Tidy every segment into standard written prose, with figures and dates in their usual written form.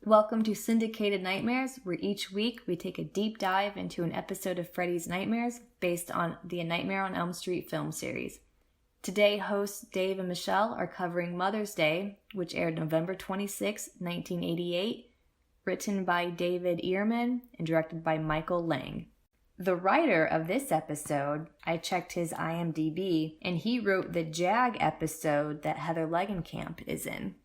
Welcome to Syndicated Nightmares, where each week we take a deep dive into an episode of Freddy's Nightmares based on the Nightmare on Elm Street film series. Today, hosts Dave and Michelle are covering Mother's Day, which aired November 26, 1988, written by David Ehrman and directed by Michael Lange. The writer of this episode, I checked his IMDb, and he wrote the JAG episode that Heather Langenkamp is in.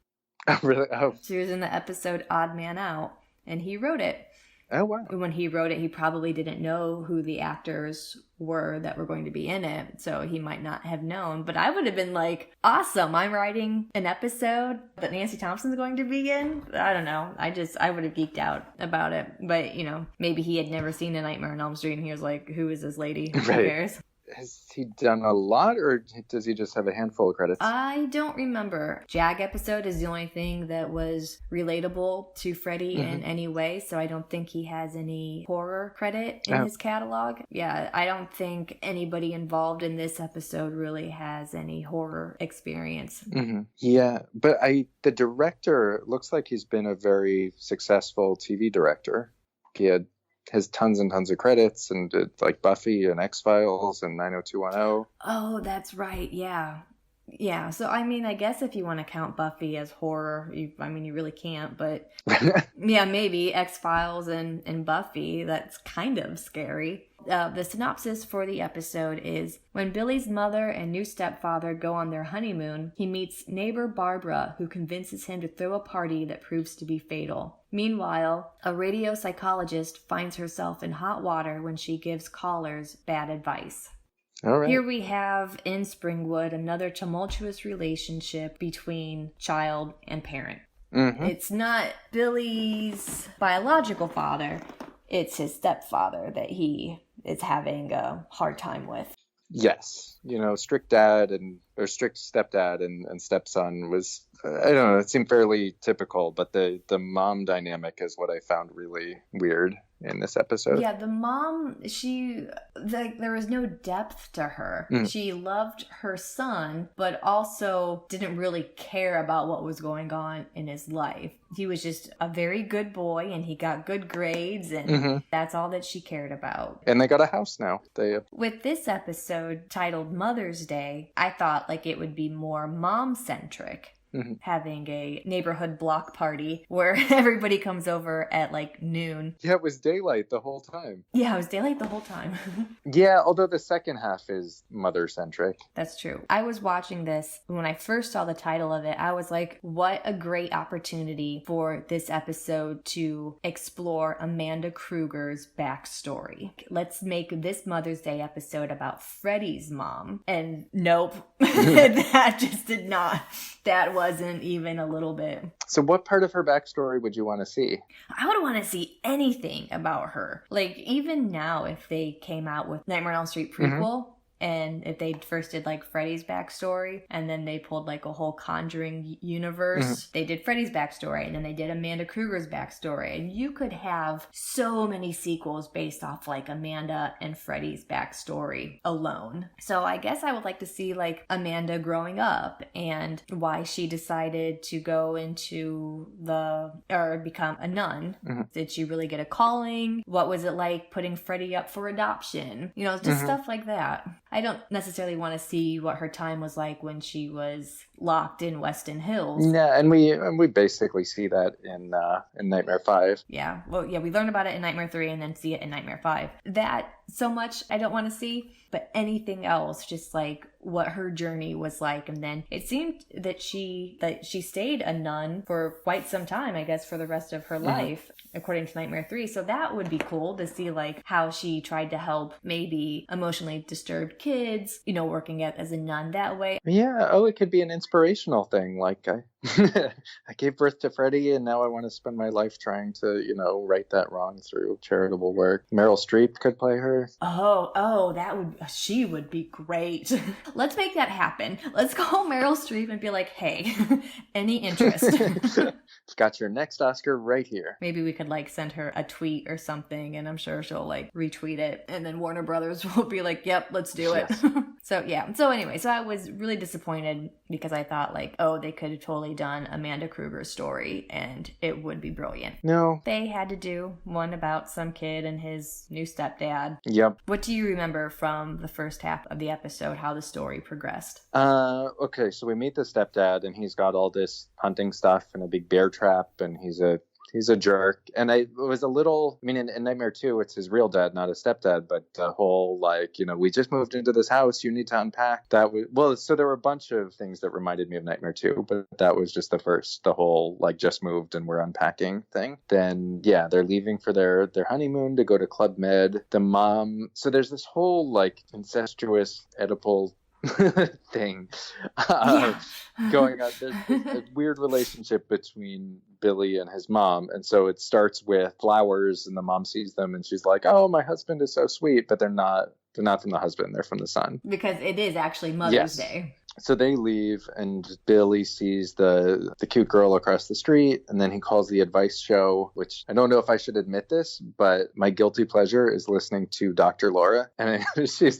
Oh, really? Oh. She was in the episode Odd Man Out, and he wrote it. Oh, wow. When he wrote it, he probably didn't know who the actors were that were going to be in it, so he might not have known. But I would have been like, awesome, I'm writing an episode that Nancy Thompson's going to be in. I don't know. I would have geeked out about it. But, maybe he had never seen A Nightmare on Elm Street, and he was like, who is this lady? Who cares? Has he done a lot, or does he just have a handful of credits? I don't remember. JAG episode is the only thing that was relatable to Freddy in any way, so I don't think he has any horror credit in his catalog. Yeah, I don't think anybody involved in this episode really has any horror experience. Mm-hmm. Yeah, but the director looks like he's been a very successful TV director. He has tons and tons of credits and did like Buffy and X-Files and 90210. Oh, that's right. Yeah. Yeah. So, I guess if you want to count Buffy as horror, you really can't, but yeah, maybe X-Files and Buffy, that's kind of scary. The synopsis for the episode is, when Billy's mother and new stepfather go on their honeymoon, he meets neighbor Barbara, who convinces him to throw a party that proves to be fatal. Meanwhile, a radio psychologist finds herself in hot water when she gives callers bad advice. All right. Here we have in Springwood another tumultuous relationship between child and parent. Mm-hmm. It's not Billy's biological father, it's his stepfather that he is having a hard time with. Yes. Strict stepdad and stepson was, I don't know, it seemed fairly typical, but the mom dynamic is what I found really weird in this episode. Yeah, the mom, there was no depth to her. She loved her son, but also didn't really care about what was going on in his life. He was just a very good boy, and he got good grades, and that's all that she cared about. And they got a house now. With this episode titled Mother's Day, I thought it would be more mom-centric. Having a neighborhood block party where everybody comes over at noon. Yeah, it was daylight the whole time. Yeah, it was daylight the whole time. Yeah, although the second half is mother-centric. That's true. I was watching this, when I first saw the title of it, I was like, what a great opportunity for this episode to explore Amanda Krueger's backstory. Let's make this Mother's Day episode about Freddy's mom. And nope, that just did not. That wasn't even a little bit. So what part of her backstory would you want to see? I would want to see anything about her. Even now, if they came out with Nightmare on Elm Street prequel, and if they first did Freddy's backstory, and then they pulled a whole Conjuring universe, they did Freddy's backstory, and then they did Amanda Krueger's backstory, and you could have so many sequels based off Amanda and Freddy's backstory alone. So I guess I would like to see Amanda growing up and why she decided to go into become a nun. Did she really get a calling? What was it like putting Freddy up for adoption? Just stuff like that. I don't necessarily want to see what her time was like when she was locked in Weston Hills. Yeah, and we basically see that in Nightmare 5. Yeah, well, yeah, we learn about it in Nightmare 3 and then see it in Nightmare 5. That so much I don't want to see, but anything else, just what her journey was like. And then it seemed that she stayed a nun for quite some time, I guess, for the rest of her life, according to Nightmare 3. So that would be cool to see how she tried to help maybe emotionally disturbed kids, working as a nun that way. Yeah, it could be an inspirational thing. I gave birth to Freddy, and now I want to spend my life trying to, right that wrong through charitable work. Meryl Streep could play her. Oh, she would be great. Let's make that happen. Let's call Meryl Streep and be like, hey, any interest? Got your next Oscar right here. Maybe we could send her a tweet or something, and I'm sure she'll retweet it, and then Warner Brothers will be like, yep, let's do it. So yeah. So anyway, so I was really disappointed because I thought like, oh, they could have totally done Amanda Krueger's story and it would be brilliant. No. They had to do one about some kid and his new stepdad. Yep. What do you remember from the first half of the episode, how the story progressed? Okay, so we meet the stepdad and he's got all this hunting stuff and a big bear trap and he's a jerk. And I was a little, I mean, in Nightmare 2, it's his real dad, not his stepdad, but the whole, like, you know, we just moved into this house, you need to unpack. That was, well, so there were a bunch of things that reminded me of Nightmare 2, but that was just the whole, like, just moved and we're unpacking thing. Then, yeah, they're leaving for their honeymoon to go to Club Med. The mom, so there's this whole, like, incestuous Oedipal thing going on. There's a weird relationship between Billy and his mom, and so it starts with flowers and the mom sees them and she's like, oh, my husband is so sweet, but they're not from the husband, they're from the son, because it is actually Mother's Day. So they leave and Billy sees the cute girl across the street, and then he calls the advice show, which I don't know if I should admit this, but my guilty pleasure is listening to Dr. Laura, and she's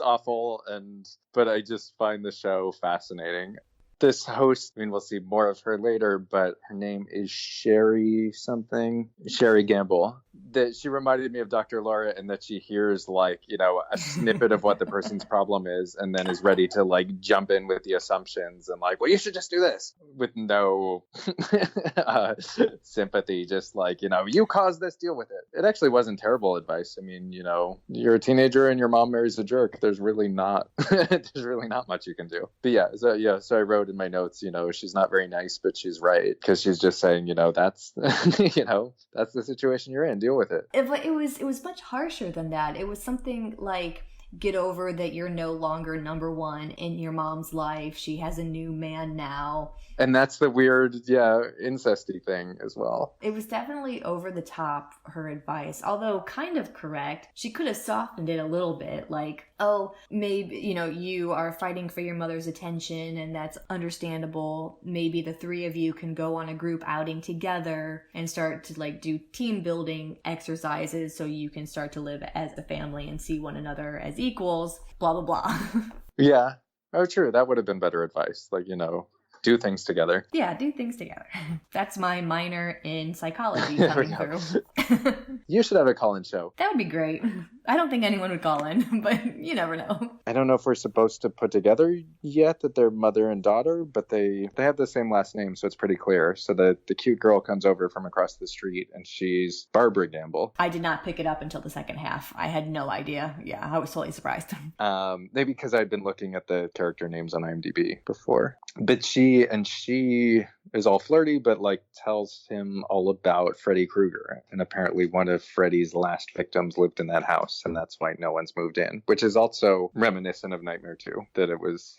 awful, but I just find the show fascinating. This host, I mean, we'll see more of her later, but her name is Sherry Gamble. That she reminded me of Dr. Laura in that she hears, like, you know, a snippet of what the person's problem is and then is ready to, like, jump in with the assumptions and, like, well, you should just do this, with no sympathy, just like, you know, you caused this, deal with it. It actually wasn't terrible advice. I mean, you know, you're a teenager and your mom marries a jerk. There's really not much you can do. But so I wrote in my notes, you know, she's not very nice, but she's right, because she's just saying, you know, that's you know, that's the situation you're in, deal with it. It was much harsher than that. It was something like, get over that you're no longer number one in your mom's life. She has a new man now. And that's the weird, incesty thing as well. It was definitely over the top, her advice, although kind of correct. She could have softened it a little bit, like, oh, maybe, you know, you are fighting for your mother's attention and that's understandable. Maybe the three of you can go on a group outing together and start to, like, do team building exercises so you can start to live as a family and see one another as equals, blah, blah, blah. Yeah. Oh, true. That would have been better advice. Like, you know, do things together. Yeah, do things together. That's my minor in psychology coming through. You should have a call-in show. That would be great. I don't think anyone would call in, but you never know. I don't know if we're supposed to put together yet that they're mother and daughter, but they have the same last name, so it's pretty clear. So the cute girl comes over from across the street, and she's Barbara Gamble. I did not pick it up until the second half. I had no idea. Yeah, I was totally surprised. Maybe because I'd been looking at the character names on IMDb before. But she is all flirty, but, like, tells him all about Freddy Krueger. And apparently one of Freddy's last victims lived in that house, and that's why no one's moved in, which is also reminiscent of Nightmare 2, that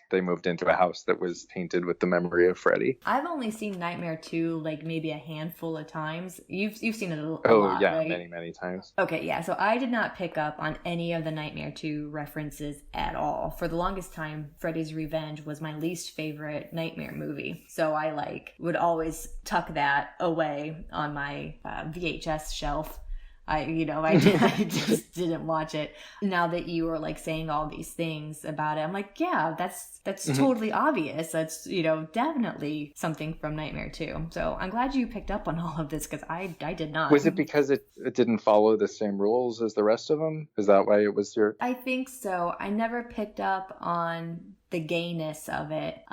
they moved into a house that was tainted with the memory of Freddy. I've only seen Nightmare 2, like, maybe a handful of times. You've seen it a lot, right? Many, many times. Okay, yeah, so I did not pick up on any of the Nightmare 2 references at all. For the longest time, Freddy's Revenge was my least favorite Nightmare movie. So I, like, would always tuck that away on my VHS shelf. I just didn't watch it. Now that you are, like, saying all these things about it, I'm like, yeah, that's totally obvious. That's, you know, definitely something from Nightmare 2. So I'm glad you picked up on all of this, because I did not. Was it because it didn't follow the same rules as the rest of them? Is that why it was your... I think so. I never picked up on the gayness of it,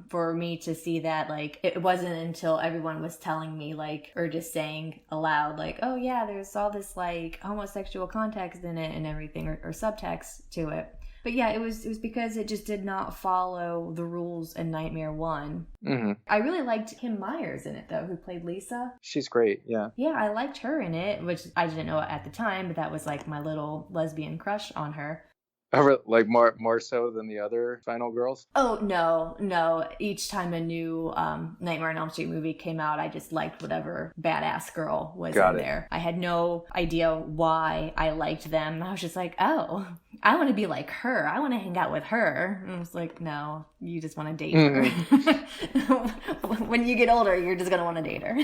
for me to see that. Like, it wasn't until everyone was telling me, like, or just saying aloud, like, oh yeah, there's all this, like, homosexual context in it and everything, or subtext to it. But yeah, it was because it just did not follow the rules in Nightmare 1. Mm-hmm. I really liked Kim Myers in it, though, who played Lisa. She's great, yeah. Yeah, I liked her in it, which I didn't know at the time, but that was, like, my little lesbian crush on her. Like more so than the other final girls? Oh, no. Each time a new Nightmare on Elm Street movie came out, I just liked whatever badass girl was there. I had no idea why I liked them. I was just like, oh, I want to be like her. I want to hang out with her. And I was like, no, you just want to date her. When you get older, you're just going to want to date her.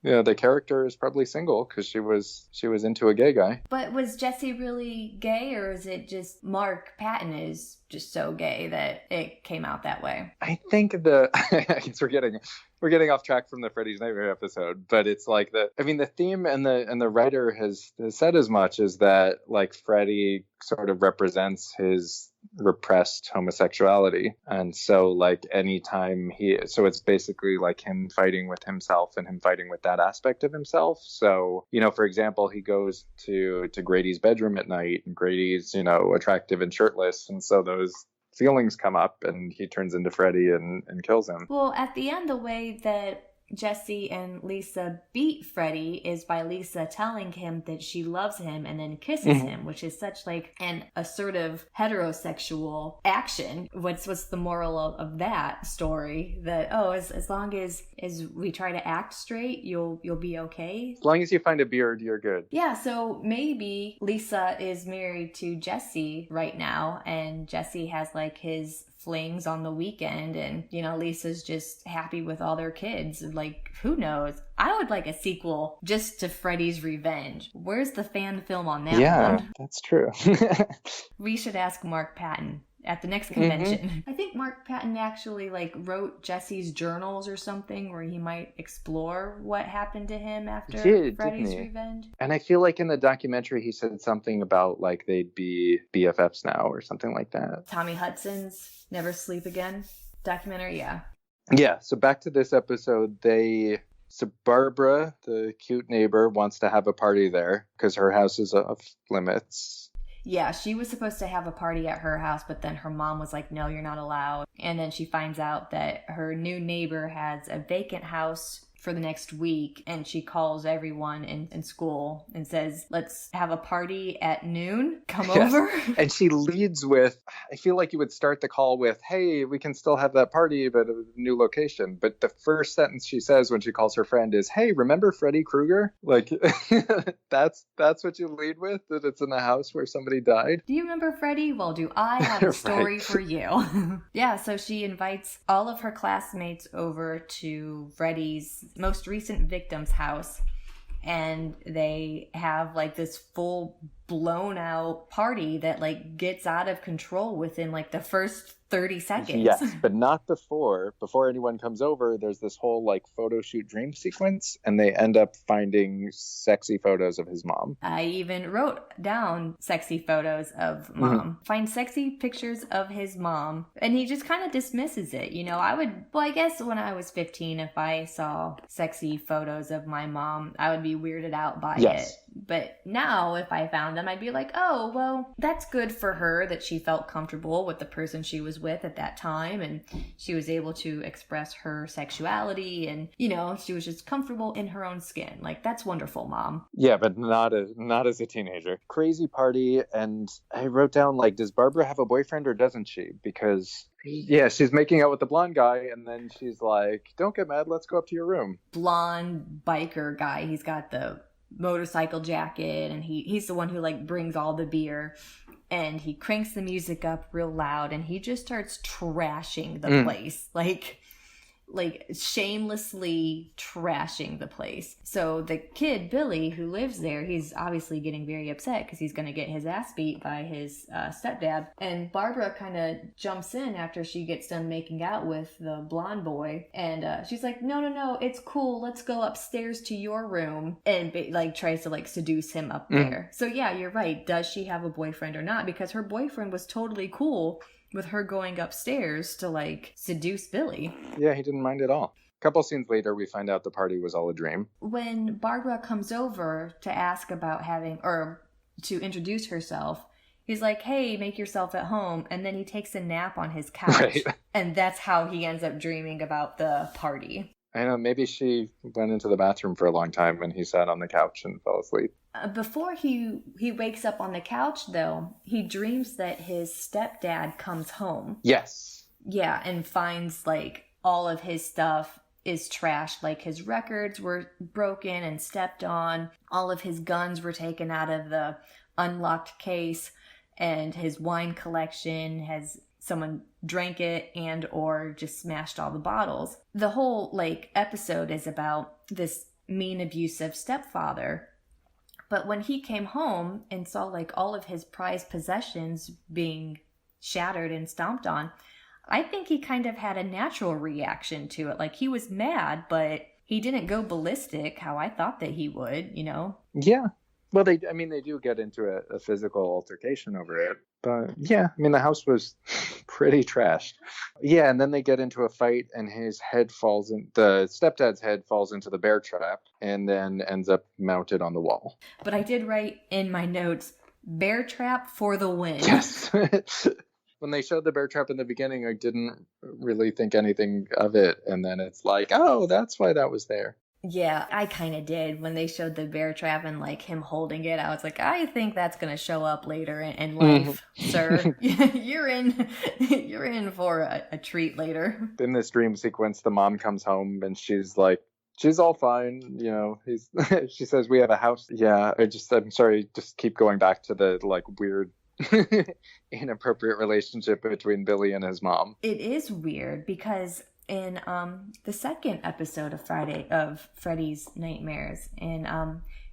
Yeah, the character is probably single because she was into a gay guy. But was Jesse really gay, or is it just Mark Patton is just so gay that it came out that way? I think I guess we're getting off track from the Freddy's Nightmare episode, but it's like the theme and the writer has said as much, is that like Freddy sort of represents his repressed homosexuality, and so like anytime so it's basically like him fighting with himself and him fighting with that aspect of himself. So, for example, he goes to Grady's bedroom at night, and Grady's attractive and shirtless, and so those feelings come up and he turns into Freddy and kills him. Well, at the end, the way that Jesse and Lisa beat Freddy is by Lisa telling him that she loves him and then kisses him, which is such like an assertive heterosexual action. What's the moral of that story? That as long as we try to act straight, you'll be okay. As long as you find a beard, you're good. Yeah, so maybe Lisa is married to Jesse right now, and Jesse has like his flings on the weekend, and Lisa's just happy with all their kids. Like, who knows? I would like a sequel just to Freddy's Revenge. Where's the fan film on that one? Yeah, that's true. We should ask Mark Patton at the next convention. I think Mark Patton actually like wrote Jesse's journals or something where he might explore what happened to him after Freddy's Revenge. And I feel like in the documentary he said something about like they'd be BFFs now or something like that. Tommy Hudson's Never Sleep Again documentary, yeah. Yeah, so back to this episode, so Barbara, the cute neighbor, wants to have a party there because her house is off limits. Yeah, she was supposed to have a party at her house, but then her mom was like, no, you're not allowed. And then she finds out that her new neighbor has a vacant house for the next week, and she calls everyone in school and says, let's have a party at noon. Come over. And she leads with, I feel like you would start the call with, hey, we can still have that party, but a new location. But the first sentence she says when she calls her friend is, hey, remember Freddy Krueger? Like, that's what you lead with, that it's in the house where somebody died. Do you remember Freddy? Well, do I have a story for you? Yeah, so she invites all of her classmates over to Freddy's most recent victim's house, and they have like this full blown out party that like gets out of control within like the first 30 seconds. Yes, but not before anyone comes over. There's this whole like photo shoot dream sequence, and they end up finding sexy photos of his mom. I even wrote down sexy photos of mom. Find sexy pictures of his mom, and he just kind of dismisses it. I guess when I was 15, if I saw sexy photos of my mom, I would be weirded out by it. But now if I found them, I'd be like, oh, well, that's good for her that she felt comfortable with the person she was with at that time, and she was able to express her sexuality, and she was just comfortable in her own skin. Like, that's wonderful, Mom. Yeah, but not as a teenager. Crazy party. And I wrote down, like, does Barbara have a boyfriend or doesn't she? Because she's making out with the blonde guy, and then she's like, don't get mad, let's go up to your room. Blonde biker guy, he's got the motorcycle jacket, and he's the one who like brings all the beer, and he cranks the music up real loud, and he just starts trashing the place, like shamelessly trashing the place. So the kid, Billy, who lives there, he's obviously getting very upset because he's going to get his ass beat by his stepdad. And Barbara kind of jumps in after she gets done making out with the blonde boy. And she's like, no, it's cool. Let's go upstairs to your room. And tries to seduce him up there. So yeah, you're right. Does she have a boyfriend or not? Because her boyfriend was totally cool with her going upstairs to seduce Billy. Yeah, he didn't mind at all. A couple scenes later, we find out the party was all a dream. When Barbara comes over to ask about to introduce herself, he's like, hey, make yourself at home. And then he takes a nap on his couch. Right. And that's how he ends up dreaming about the party. I know, maybe she went into the bathroom for a long time and he sat on the couch and fell asleep. Before he wakes up on the couch, though, he dreams that his stepdad comes home. Yes. Yeah, and finds, all of his stuff is trashed. His records were broken and stepped on. All of his guns were taken out of the unlocked case. and his wine collection has someone drank it and or just smashed all the bottles. The whole like episode is about this mean, abusive stepfather. But when he came home and saw like all of his prized possessions being shattered and stomped on, I think he kind of had a natural reaction to it. Like, he was mad, but he didn't go ballistic how I thought that he would, you know? Yeah. Well, they do get into a physical altercation over it. But yeah, I mean, the house was pretty trashed. Yeah, and then they get into a fight and the stepdad's head falls into the bear trap and then ends up mounted on the wall. But I did write in my notes, bear trap for the win. Yes. When they showed the bear trap in the beginning, I didn't really think anything of it. And then it's like, oh, that's why that was there. Yeah, I kind of did. When they showed the bear trap and like him holding it, I was like, I think that's going to show up later in life, sir. You're in for a treat later. In this dream sequence, the mom comes home and she's like, she's all fine, you know. She says, we have a house. Yeah, I'm sorry, just keep going back to the like weird inappropriate relationship between Billy and his mom. It is weird because in the second episode of Freddy's Nightmares, in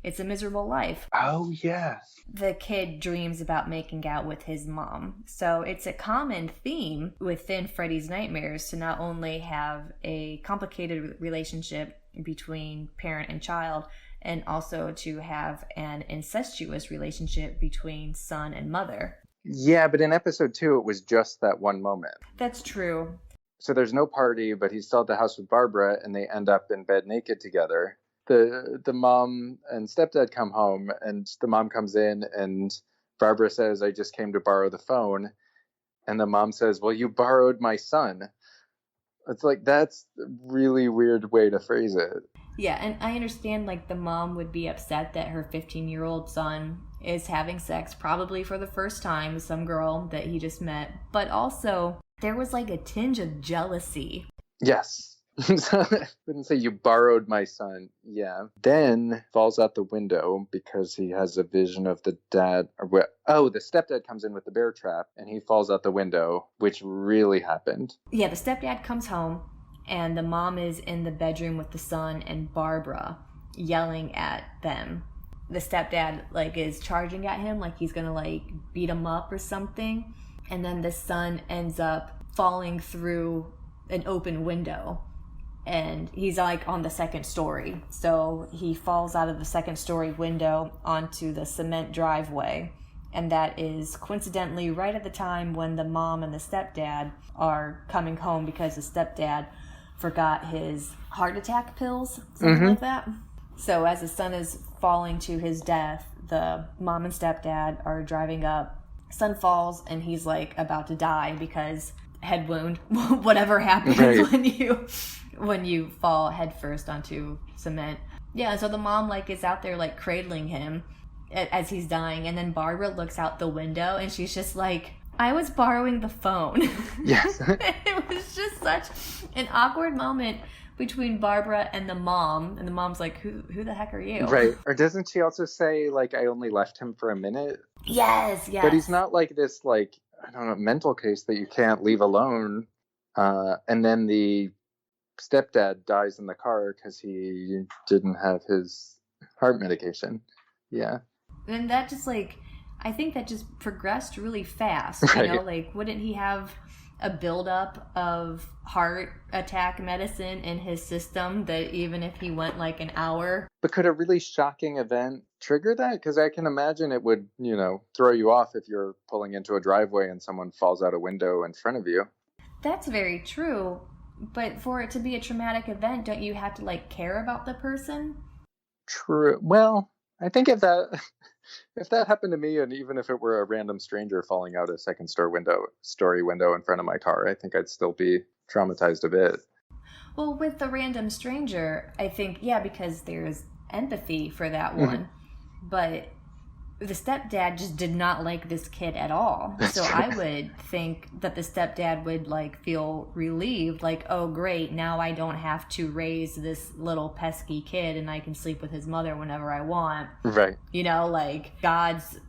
It's a Miserable Life. Oh, yeah. The kid dreams about making out with his mom. So it's a common theme within Freddy's Nightmares to not only have a complicated relationship between parent and child, and also to have an incestuous relationship between son and mother. Yeah, but in episode 2, it was just that one moment. That's true. So there's no party, but he's still at the house with Barbara, and they end up in bed naked together. The mom and stepdad come home, and the mom comes in, and Barbara says, I just came to borrow the phone. And the mom says, well, you borrowed my son. It's like, that's a really weird way to phrase it. Yeah, and I understand, like, the mom would be upset that her 15-year-old son is having sex, probably for the first time, with some girl that he just met. But also, there was, like, a tinge of jealousy. Yes. I wouldn't say you borrowed my son. Yeah. Then falls out the window because he has a vision of the dad. The stepdad comes in with the bear trap, and he falls out the window, which really happened. Yeah, the stepdad comes home, and the mom is in the bedroom with the son and Barbara yelling at them. The stepdad, like, is charging at him like he's gonna, like, beat him up or something. And then the son ends up falling through an open window. And he's, like, on the second story. So he falls out of the second story window onto the cement driveway. And that is coincidentally right at the time when the mom and the stepdad are coming home because the stepdad forgot his heart attack pills, something like that. So as the son is falling to his death, the mom and stepdad are driving up. Son falls and he's like about to die because head wound, whatever happens when you fall head first onto cement. Yeah, and so the mom like is out there like cradling him as he's dying, and then Barbara looks out the window and she's just like, I was borrowing the phone. Yes. It was just such an awkward moment between Barbara and the mom, and the mom's like, who the heck are you? Right. Or doesn't she also say, like, I only left him for a minute? Yes. But he's not like this, like, I don't know, mental case that you can't leave alone. And then the stepdad dies in the car because he didn't have his heart medication. Yeah. And that just, like, I think that just progressed really fast. Right. You know, like, wouldn't he have a buildup of heart attack medicine in his system that even if he went like an hour? But could a really shocking event trigger that? Because I can imagine it would, throw you off if you're pulling into a driveway and someone falls out a window in front of you. That's very true. But for it to be a traumatic event, don't you have to, like, care about the person? True. Well, I think if that happened to me, and even if it were a random stranger falling out a second story window in front of my car, I think I'd still be traumatized a bit. Well, with the random stranger, I think, yeah, because there's empathy for that one. But the stepdad just did not like this kid at all. That's so true. I would think that the stepdad would, like, feel relieved, like, oh, great, now I don't have to raise this little pesky kid and I can sleep with his mother whenever I want. Right. Like, God's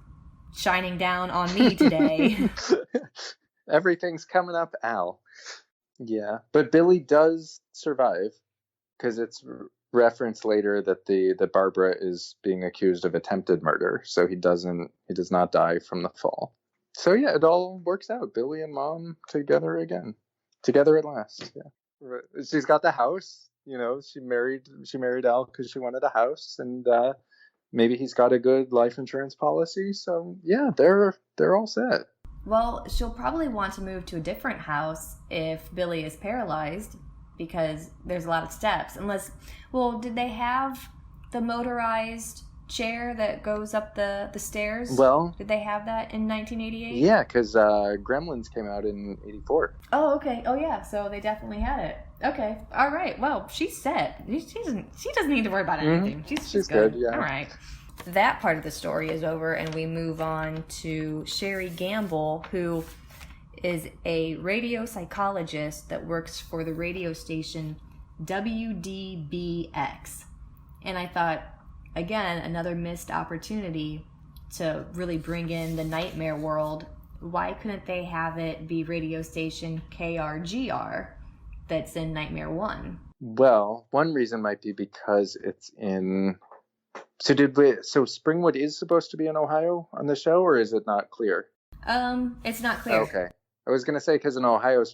shining down on me today. Everything's coming up, Al. Yeah, but Billy does survive because it's referenced later that Barbara is being accused of attempted murder, so he does not die from the fall. So yeah, it all works out. Billy and Mom together again, together at last. Yeah, she's got the house. You know, she married Al because she wanted a house, and maybe he's got a good life insurance policy. So yeah, they're all set. Well, she'll probably want to move to a different house if Billy is paralyzed, because there's a lot of steps. Unless, well, did they have the motorized chair that goes up the stairs? Well, did they have that in 1988? Yeah, because Gremlins came out in 84. Oh, okay. Oh, yeah. So they definitely had it. Okay. All right. Well, she's set. She doesn't need to worry about anything. She's good. Yeah. All right. That part of the story is over, and we move on to Sherry Gamble, who is a radio psychologist that works for the radio station WDBX. And I thought, again, another missed opportunity to really bring in the nightmare world. Why couldn't they have it be radio station KRGR that's in Nightmare 1? Well, one reason might be because it's in... So Springwood is supposed to be in Ohio on the show, or is it not clear? It's not clear. Okay. I was going to say, because an Ohio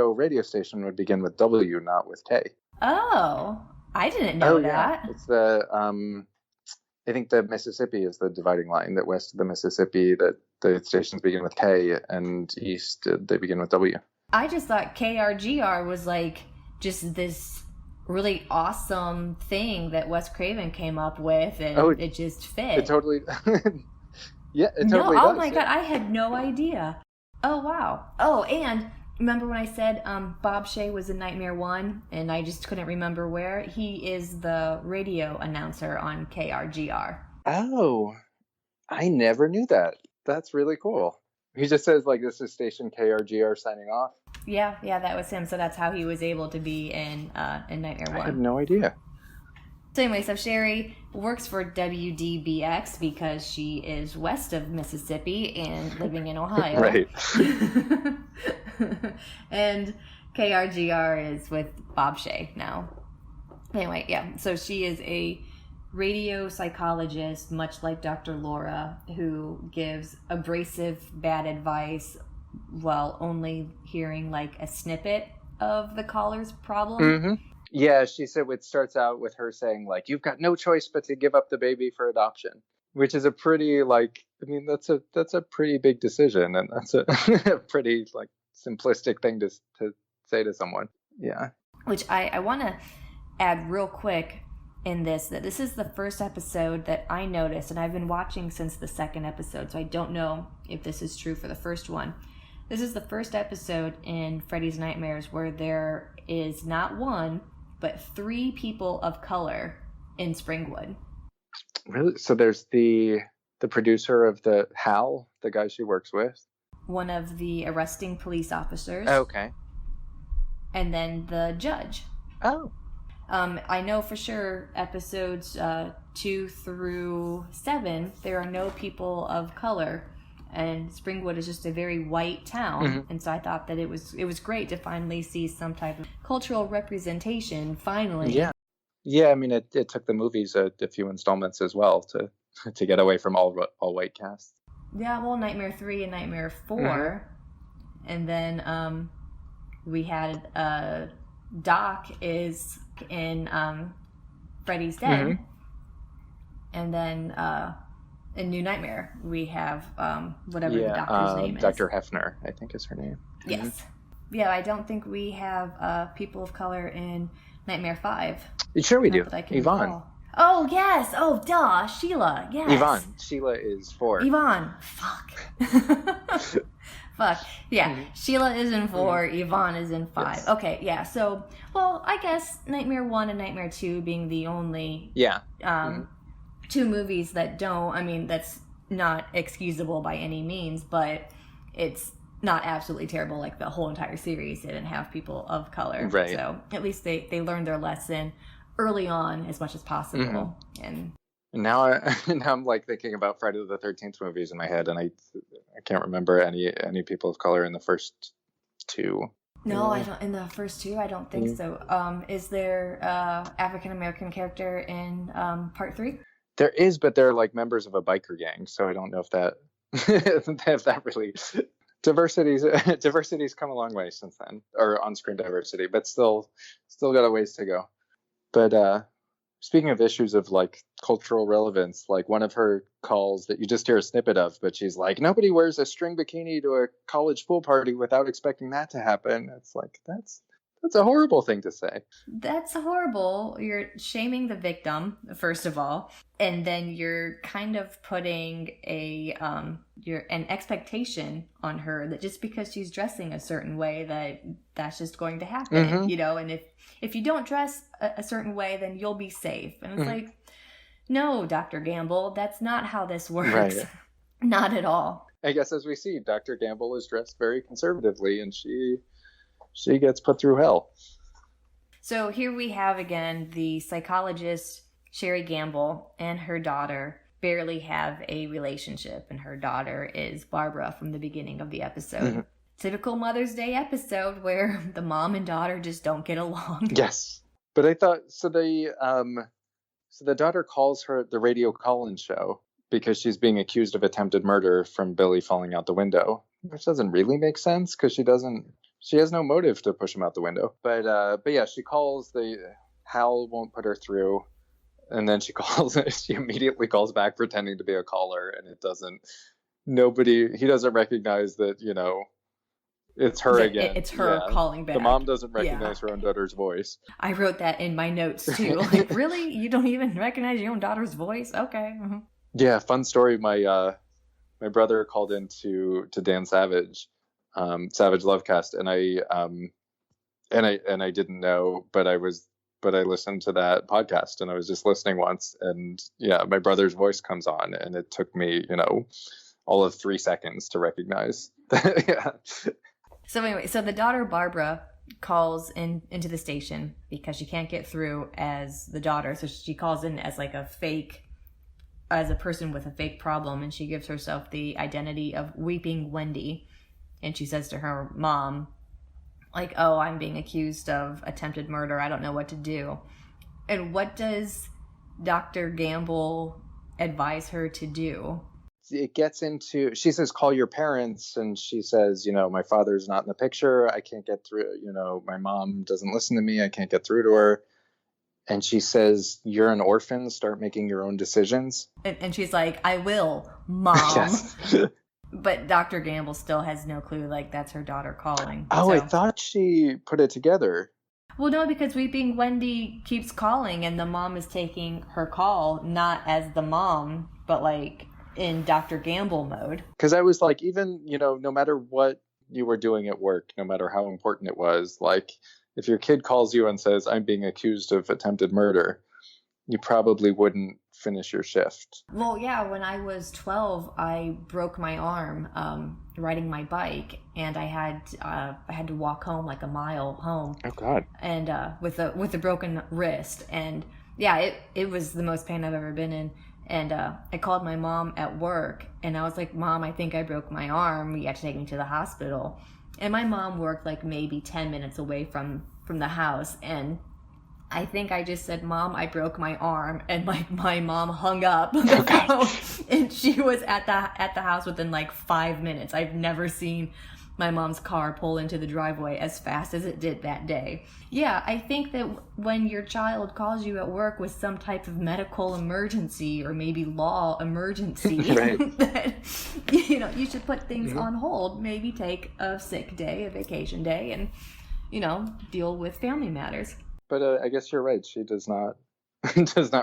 radio station would begin with W, not with K. Oh, I didn't know that. Yeah. It's I think the Mississippi is the dividing line, that west of the Mississippi, that the stations begin with K, and east, they begin with W. I just thought KRGR was like just this really awesome thing that Wes Craven came up with, and it just fit. It totally... Yeah, it totally does. Oh my God, I had no idea. Oh, wow. Oh, and remember when I said Bob Shea was in Nightmare 1, and I just couldn't remember where? He is the radio announcer on KRGR. Oh, I never knew that. That's really cool. He just says, like, this is station KRGR signing off. Yeah, that was him. So that's how he was able to be in Nightmare 1. I had no idea. So anyway, so Sherry works for WDBX because she is west of Mississippi and living in Ohio. Right. And KRGR is with Bob Shea now. Anyway, yeah. So she is a radio psychologist, much like Dr. Laura, who gives abrasive, bad advice while only hearing like a snippet of the caller's problem. Mm-hmm. Yeah, she said it starts out with her saying, like, you've got no choice but to give up the baby for adoption, which is a pretty, like, I mean, that's a pretty big decision, and that's a pretty, like, simplistic thing to say to someone. Yeah. Which I want to add real quick in this, that this is the first episode that I noticed, and I've been watching since the second episode, so I don't know if this is true for the first one. This is the first episode in Freddy's Nightmares where there is not one, but 3 people of color in Springwood. Really? So there's the producer of the Hal, the guy she works with. One of the arresting police officers. Okay. And then the judge. Oh. I know for sure episodes 2 through 7, there are no people of color. And Springwood is just a very white town. Mm-hmm. And so I thought that it was great to finally see some type of cultural representation, finally. Yeah. Yeah, I mean, it took the movies a few installments as well to get away from all white casts. Yeah, well, Nightmare 3 and Nightmare 4. Mm-hmm. And then we had Doc is in Freddy's Dead. Mm-hmm. And then... in New Nightmare, we have whatever the doctor's name is. Dr. Hefner, I think is her name. Yes. Mm-hmm. Yeah, I don't think we have people of color in Nightmare 5. Sure we do. Yvonne. Recall. Oh, yes. Oh, duh. Sheila. Yes. Yvonne. Sheila is 4. Yvonne. Fuck. Fuck. Yeah. Mm-hmm. Sheila is in 4. Mm-hmm. Yvonne is in 5. Yes. Okay, yeah. So, well, I guess Nightmare 1 and Nightmare 2 being the only... Yeah. 2 movies that don't, I mean, that's not excusable by any means, but it's not absolutely terrible. Like the whole entire series didn't have people of color. Right. So at least they learned their lesson early on as much as possible. Mm-hmm. And And now now I'm like thinking about Friday the 13th movies in my head, and I can't remember any people of color in the first two. No, I don't. In the first two, I don't think so. Is there African American character in part 3? There is, but they're like members of a biker gang, so I don't know if that if that really diversity's come a long way since then, or on-screen diversity, but still got a ways to go. But speaking of issues of like cultural relevance, like one of her calls that you just hear a snippet of, but she's like, nobody wears a string bikini to a college pool party without expecting that to happen. It's like, that's a horrible thing to say. That's horrible. You're shaming the victim, first of all, and then you're kind of putting an expectation on her that just because she's dressing a certain way that's just going to happen, you know, and if you don't dress a certain way, then you'll be safe. And it's like, no, Dr. Gamble, that's not how this works. Right. Not at all. I guess as we see, Dr. Gamble is dressed very conservatively, and she gets put through hell. So here we have again the psychologist Sherry Gamble and her daughter barely have a relationship, and her daughter is Barbara from the beginning of the episode. Typical Mother's Day episode where the mom and daughter just don't get along. Yes, but I thought so. The daughter calls her the radio call-in show because she's being accused of attempted murder from Billy falling out the window, which doesn't really make sense because she has no motive to push him out the window. But yeah, she calls. Hal won't put her through, and then she immediately calls back pretending to be a caller, and he doesn't recognize that, you know, it's her again. It's her calling back. The mom doesn't recognize her own daughter's voice. I wrote that in my notes too. Like, really? You don't even recognize your own daughter's voice? Okay. Yeah, fun story. My brother called in to Dan Savage, Savage Lovecast, and I didn't know, but I listened to that podcast, and I was just listening once, and yeah, my brother's voice comes on, and it took me, you know, all of 3 seconds to recognize that. Yeah. So anyway, the daughter Barbara calls into the station because she can't get through as the daughter, so she calls in as like as a person with a fake problem, and she gives herself the identity of Weeping Wendy. And she says to her mom, like, oh, I'm being accused of attempted murder. I don't know what to do. And what does Dr. Gamble advise her to do? It gets into, she says, call your parents. And she says, you know, my father's not in the picture. I can't get through. You know, my mom doesn't listen to me. I can't get through to her. And she says, you're an orphan. Start making your own decisions. And she's like, I will, Mom. Yes. But Dr. Gamble still has no clue, like, that's her daughter calling. Oh, so. I thought she put it together. Well, no, because Weeping Wendy keeps calling, and the mom is taking her call, not as the mom, but, like, in Dr. Gamble mode. Because I was like, even, you know, no matter what you were doing at work, no matter how important it was, like, if your kid calls you and says, I'm being accused of attempted murder, you probably wouldn't finish your shift. Well, yeah, when I was 12, I broke my arm riding my bike, and I had to walk home like a mile home. Oh God! And with a broken wrist, and yeah, it was the most pain I've ever been in. And I called my mom at work, and I was like, Mom, I think I broke my arm. You have to take me to the hospital. And my mom worked like maybe 10 minutes away from the house, and I think I just said, Mom, I broke my arm, and like my mom hung up the phone, and she was at the house within like 5 minutes. I've never seen my mom's car pull into the driveway as fast as it did that day. Yeah, I think that when your child calls you at work with some type of medical emergency or maybe law emergency, that, you know, you should put things on hold, maybe take a sick day, a vacation day, and, you know, deal with family matters. But I guess you're right. She does not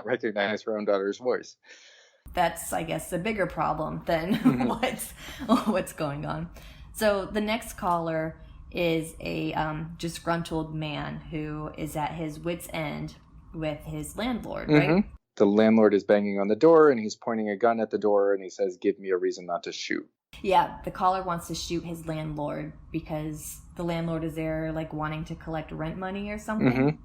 recognize her own daughter's voice. That's, I guess, a bigger problem than what's going on. So the next caller is a disgruntled man who is at his wit's end with his landlord, right? The landlord is banging on the door, and he's pointing a gun at the door, and he says, give me a reason not to shoot. Yeah, the caller wants to shoot his landlord because the landlord is there, like, wanting to collect rent money or something.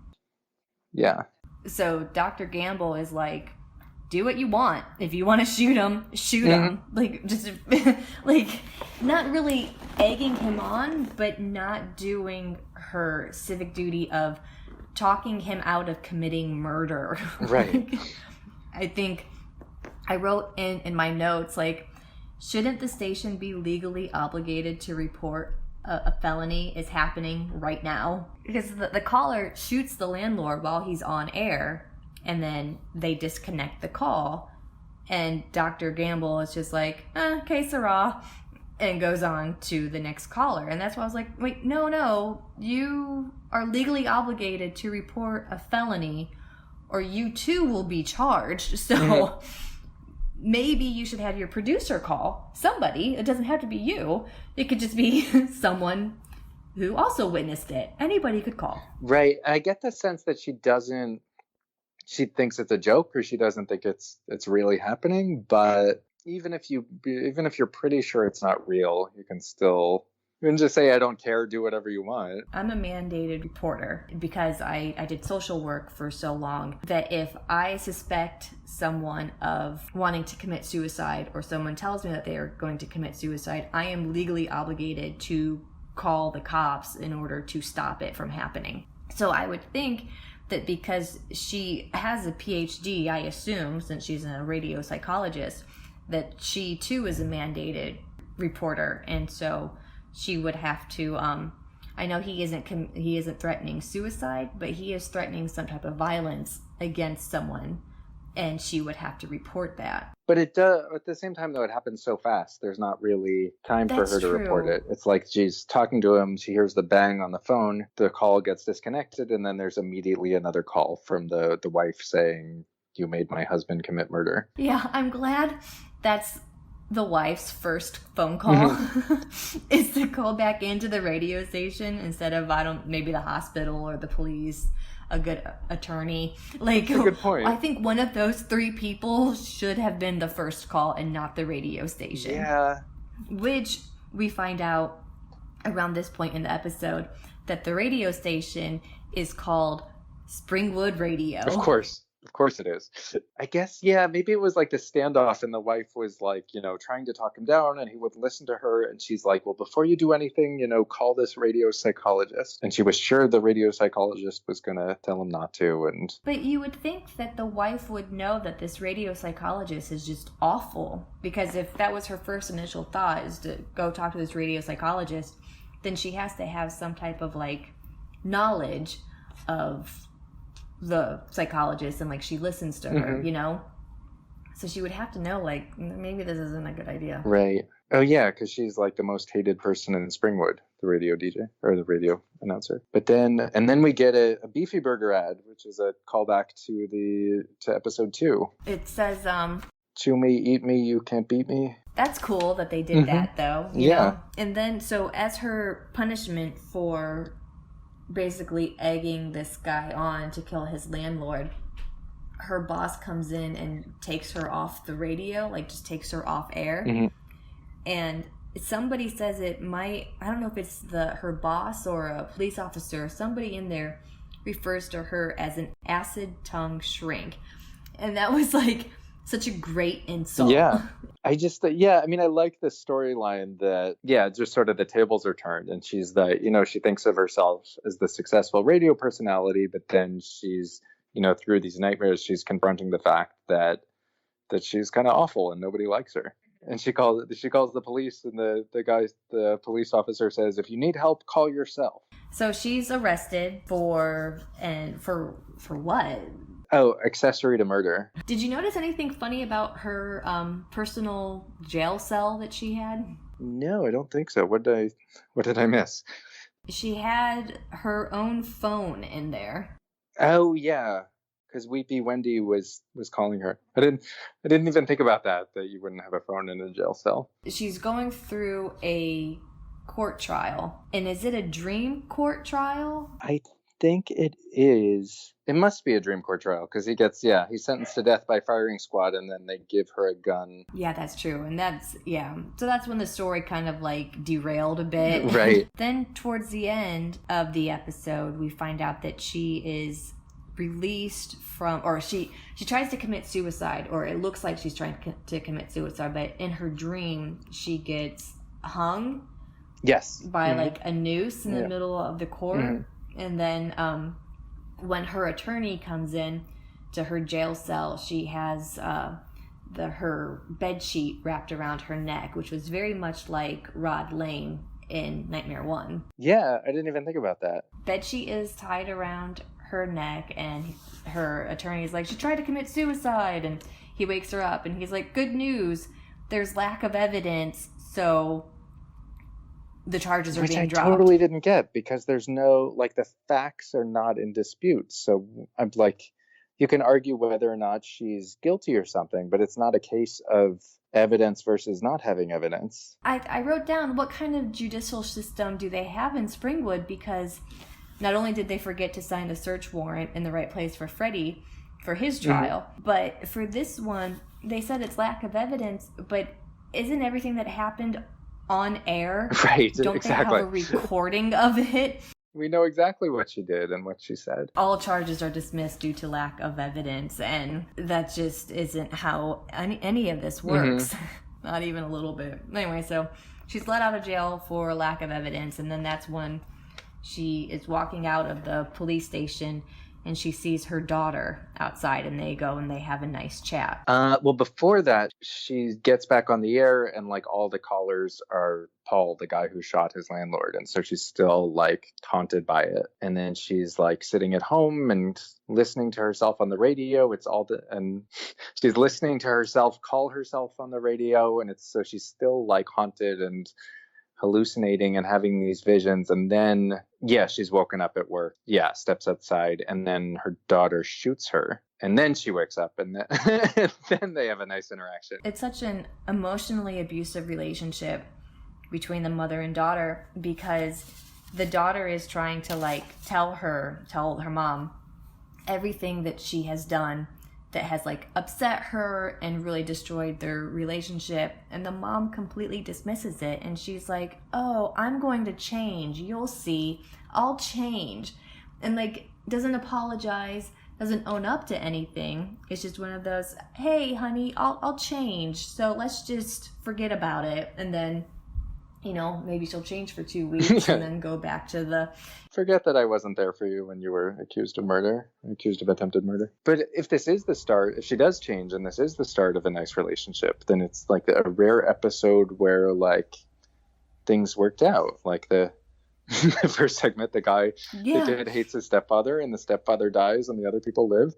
Yeah. So Dr. Gamble is like, do what you want. If you want to shoot him, shoot him. Like, just, like, not really egging him on, but not doing her civic duty of talking him out of committing murder. Right. Like, I think I wrote in my notes, like, shouldn't the station be legally obligated to report a felony is happening right now? Because the caller shoots the landlord while he's on air, and then they disconnect the call, and Dr. Gamble is just like, que sera, and goes on to the next caller. And that's why I was like, wait, no, you are legally obligated to report a felony, or you too will be charged. So maybe you should have your producer call somebody. It doesn't have to be you. It could just be someone who also witnessed it. Anybody could call. Right. I get the sense that she thinks it's a joke, or she doesn't think it's really happening. But even if you're pretty sure it's not real, you can just say, I don't care, do whatever you want. I'm a mandated reporter because I did social work for so long that if I suspect someone of wanting to commit suicide, or someone tells me that they are going to commit suicide, I am legally obligated to call the cops in order to stop it from happening. So I would think that because she has a PhD, I assume, since she's a radio psychologist, that she too is a mandated reporter. And so she would have to, I know he isn't threatening suicide, but he is threatening some type of violence against someone, and she would have to report that. But it does, at the same time, though, it happens so fast. There's not really time for her to report it. It's like she's talking to him, she hears the bang on the phone, the call gets disconnected, and then there's immediately another call from the wife saying, you made my husband commit murder. Yeah, I'm glad that's the wife's first phone call is to call back into the radio station instead of, maybe the hospital or the police, a good attorney. Like, that's a good point. I think one of those three people should have been the first call and not the radio station. Yeah. Which we find out around this point in the episode that the radio station is called Springwood Radio. Of course it is. I guess, yeah, maybe it was like the standoff, and the wife was like, trying to talk him down, and he wouldn't listen to her. And she's like, well, before you do anything, call this radio psychologist. And she was sure the radio psychologist was going to tell him not to. But you would think that the wife would know that this radio psychologist is just awful, because if that was her first initial thought, is to go talk to this radio psychologist, then she has to have some type of like knowledge of the psychologist, and like she listens to her, so she would have to know, like, maybe this isn't a good idea. Right. Oh yeah, because she's like the most hated person in Springwood, the radio DJ or the radio announcer. But then we get a Beefy Burger ad, which is a callback to episode 2. It says chew me, eat me, you can't beat me. That's cool that they did that, though. You know? And then, so as her punishment for basically egging this guy on to kill his landlord, her boss comes in and takes her off the radio, like just takes her off air. And somebody says it might, I don't know if it's her boss or a police officer, somebody in there refers to her as an acid tongue shrink. And that was like such a great insult. Yeah. I like the storyline that, just sort of the tables are turned, and she's she thinks of herself as the successful radio personality, but then she's, through these nightmares, she's confronting the fact that she's kind of awful and nobody likes her. And she calls the police, and the police officer says, if you need help, call yourself. So she's arrested for what? Oh, accessory to murder. Did you notice anything funny about her personal jail cell that she had? No, I don't think so. What did I miss? She had her own phone in there. Oh yeah, because Weepy Wendy was calling her. I didn't even think about that you wouldn't have a phone in a jail cell. She's going through a court trial, and is it a dream court trial? I think it is. It must be a dream court trial, because he's sentenced to death by firing squad, and then they give her a gun. Yeah, that's true. And so that's when the story kind of like derailed a bit. Right. Then towards the end of the episode, we find out that she is released from, or she tries to commit suicide, or it looks like she's trying to commit suicide, but in her dream she gets hung by like a noose in the middle of the court. And then when her attorney comes in to her jail cell, she has her bed sheet wrapped around her neck, which was very much like Rod Lane in Nightmare 1. Yeah, I didn't even think about that. Bed sheet is tied around her neck, and her attorney is like, she tried to commit suicide, and he wakes her up and he's like, good news, there's lack of evidence, so the charges are being dropped. Which I totally didn't get, because there's no, like, the facts are not in dispute. So I'm like, you can argue whether or not she's guilty or something, but it's not a case of evidence versus not having evidence. I wrote down, what kind of judicial system do they have in Springwood? Because not only did they forget to sign the search warrant in the right place for Freddy for his trial, but for this one, they said it's lack of evidence, but isn't everything that happened on air? Right, Don't exactly. They have a recording of it? We know exactly what she did and what she said. All charges are dismissed due to lack of evidence, and that just isn't how any of this works. Not even a little bit. Anyway, so she's let out of jail for lack of evidence, and then that's when she is walking out of the police station and she sees her daughter outside, and they go and they have a nice chat. Well, before that, she gets back on the air, and like all the callers are Paul, the guy who shot his landlord, and so she's still like haunted by it. And then she's like sitting at home and listening to herself on the radio. And she's listening to herself call herself on the radio, and so she's still like haunted and hallucinating and having these visions. And then she's woken up at work, steps outside, and then her daughter shoots her, and then she wakes up, and then they have a nice interaction. It's such an emotionally abusive relationship between the mother and daughter, because the daughter is trying to like tell her mom everything that she has done that has like upset her and really destroyed their relationship, and the mom completely dismisses it, and she's like, oh, I'm going to change, you'll see, I'll change, and like doesn't apologize, doesn't own up to anything. It's just one of those, hey honey, I'll change, so let's just forget about it, and then maybe she'll change for 2 weeks and then go back to the... Forget that I wasn't there for you when you were accused of attempted murder. But if this is the start, if she does change and this is the start of a nice relationship, then it's like a rare episode where like things worked out. Like the first segment, the guy that did hates his stepfather, and the stepfather dies and the other people live.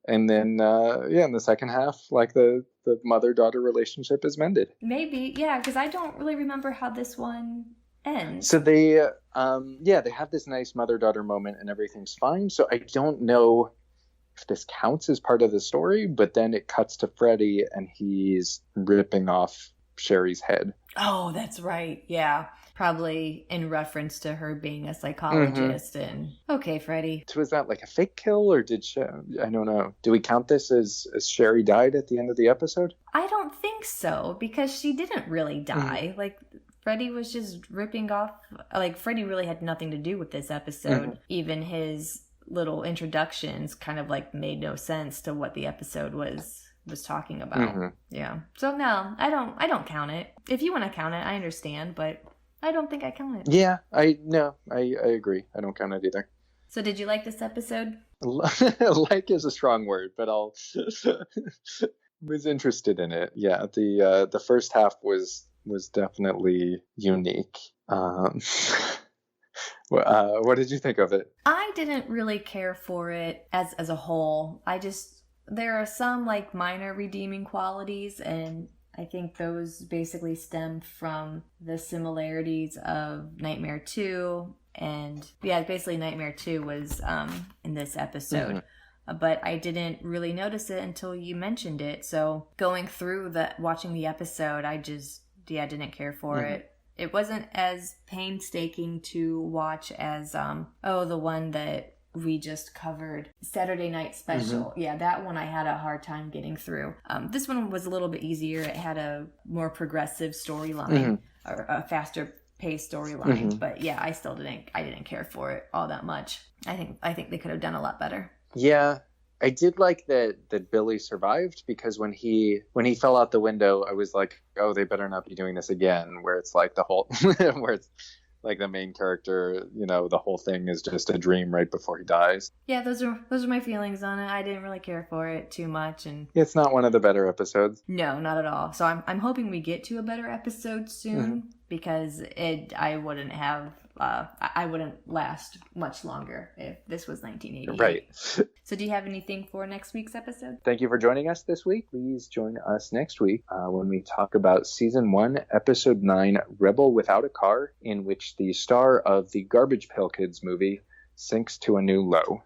And then, in the second half, like the mother-daughter relationship is mended. Maybe, because I don't really remember how this one ends. So they have this nice mother-daughter moment and everything's fine. So I don't know if this counts as part of the story, but then it cuts to Freddy and he's ripping off Sherry's head. Oh, that's right. Yeah. Probably in reference to her being a psychologist. And okay, Freddy. So was that like a fake kill, or did she, I don't know. Do we count this as Sherry died at the end of the episode? I don't think so, because she didn't really die. Like Freddy was just ripping off, like Freddy really had nothing to do with this episode. Even his little introductions kind of like made no sense to what the episode was talking about. Yeah. So no, I don't count it. If you want to count it, I understand, but I don't think I count it. Yeah, I agree. I don't count it either. So did you like this episode? Like is a strong word, but I'll was interested in it. Yeah, the first half was there unique. What did you think of it? I didn't really care for it as a whole. There are some like minor redeeming qualities, and I think those basically stem from the similarities of Nightmare 2. And basically Nightmare 2 was in this episode. But I didn't really notice it until you mentioned it. So going through watching the episode, I just didn't care for it. It wasn't as painstaking to watch as the one that we just covered, Saturday Night Special. Yeah, that one I had a hard time getting through. This one was a little bit easier. It had a more progressive storyline, or a faster paced storyline. But yeah, I didn't care for it all that much. I think they could have done a lot better. Yeah, I did like that Billy survived, because when he fell out the window, I was like, oh, they better not be doing this again, where it's like the whole where it's like the main character, the whole thing is just a dream right before he dies. Yeah, those are my feelings on it. I didn't really care for it too much, and It's not one of the better episodes. no, not at all. So I'm hoping we get to a better episode soon, because I wouldn't have I wouldn't last much longer if this was 1988. Right. So do you have anything for next week's episode? Thank you for joining us this week. Please join us next week when we talk about Season 1, Episode 9, Rebel Without a Car, in which the star of the Garbage Pail Kids movie sinks to a new low.